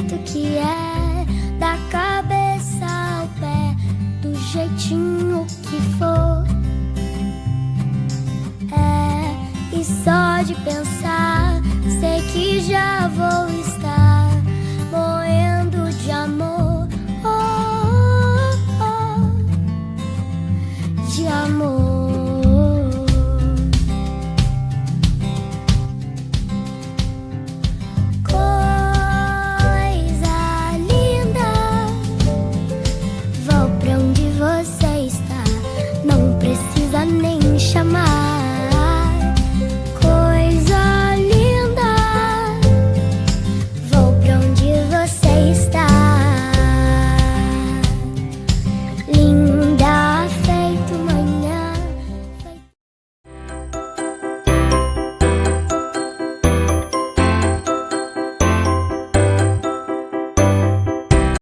jeito que é, da cabeça ao pé, do jeitinho que for. É, e só de pensar, sei que já vou